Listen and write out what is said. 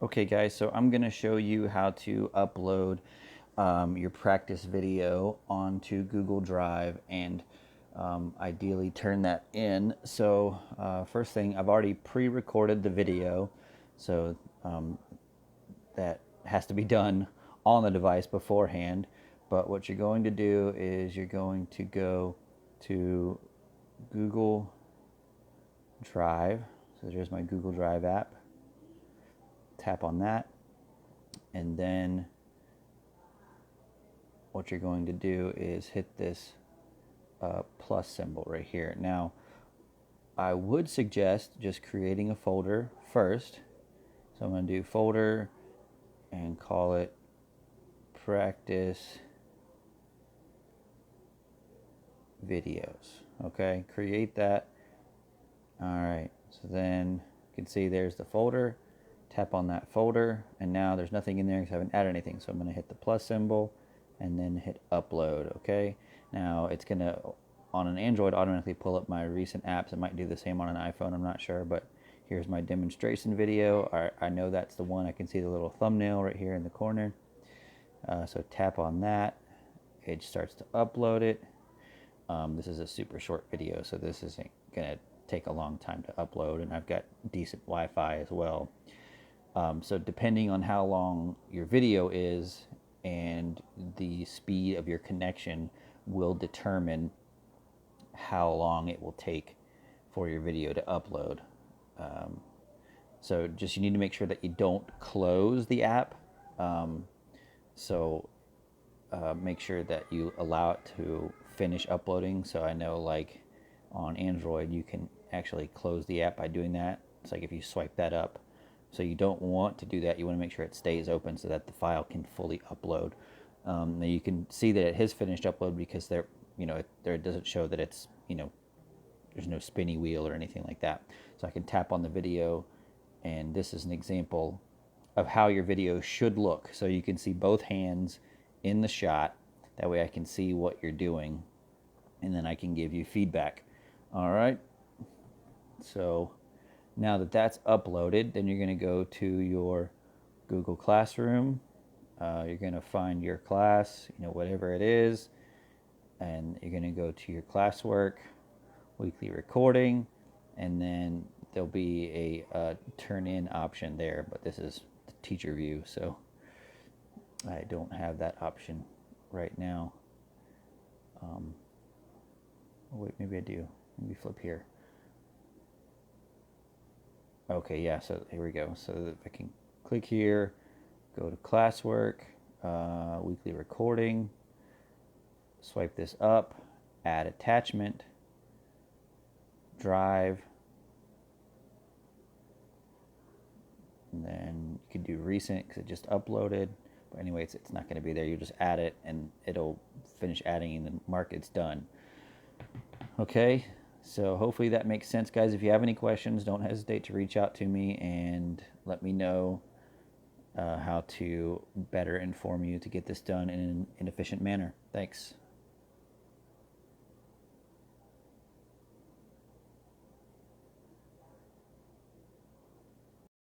Okay guys, so I'm going to show you how to upload your practice video onto Google Drive and ideally turn that in. So first thing, I've already pre-recorded the video, so that has to be done on the device beforehand. But what you're going to do is you're going to go to Google Drive. So there's my Google Drive app. Tap on that, and then what you're going to do is hit this plus symbol right here. Now, I would suggest just creating a folder first. So I'm going to do folder and call it practice videos. Okay, create that. All right, so then you can see there's the folder. Tap on that folder, and now there's nothing in there because I haven't added anything. So I'm going to hit the plus symbol and then hit upload. Okay, now it's going to, on an Android, automatically pull up my recent apps. It might do the same on an iPhone, I'm not sure, but here's my demonstration video. I know that's the one. I can see the little thumbnail right here in the corner. So tap on that. It starts to upload it. This is a super short video, so this isn't going to take a long time to upload, and I've got decent Wi-Fi as well. So depending on how long your video is and the speed of your connection will determine how long it will take for your video to upload. So just you need to make sure that you don't close the app. Make sure that you allow it to finish uploading. So I know, like on Android, you can actually close the app by doing that. It's like if you swipe that up. So you don't want to do that. You want to make sure it stays open so that the file can fully upload. Now you can see that it has finished upload because there it doesn't show that it's, there's no spinny wheel or anything like that. So I can tap on the video, and this is an example of how your video should look. So you can see both hands in the shot. That way I can see what you're doing, and then I can give you feedback. All right. So now that that's uploaded, then you're going to go to your Google Classroom. You're going to find your class, whatever it is, and you're going to go to your classwork, weekly recording, and then there'll be a turn in option there, but this is the teacher view, so I don't have that option right now. Wait, maybe I do. Maybe flip here. Okay, yeah, so here we go. So I can click here, go to classwork, weekly recording, swipe this up, add attachment, drive, and then you can do recent because it just uploaded. But anyway, it's not going to be there. You just add it, and it'll finish adding and then mark it's done. Okay, so hopefully that makes sense, guys. If you have any questions, don't hesitate to reach out to me and let me know how to better inform you to get this done in an efficient manner. Thanks.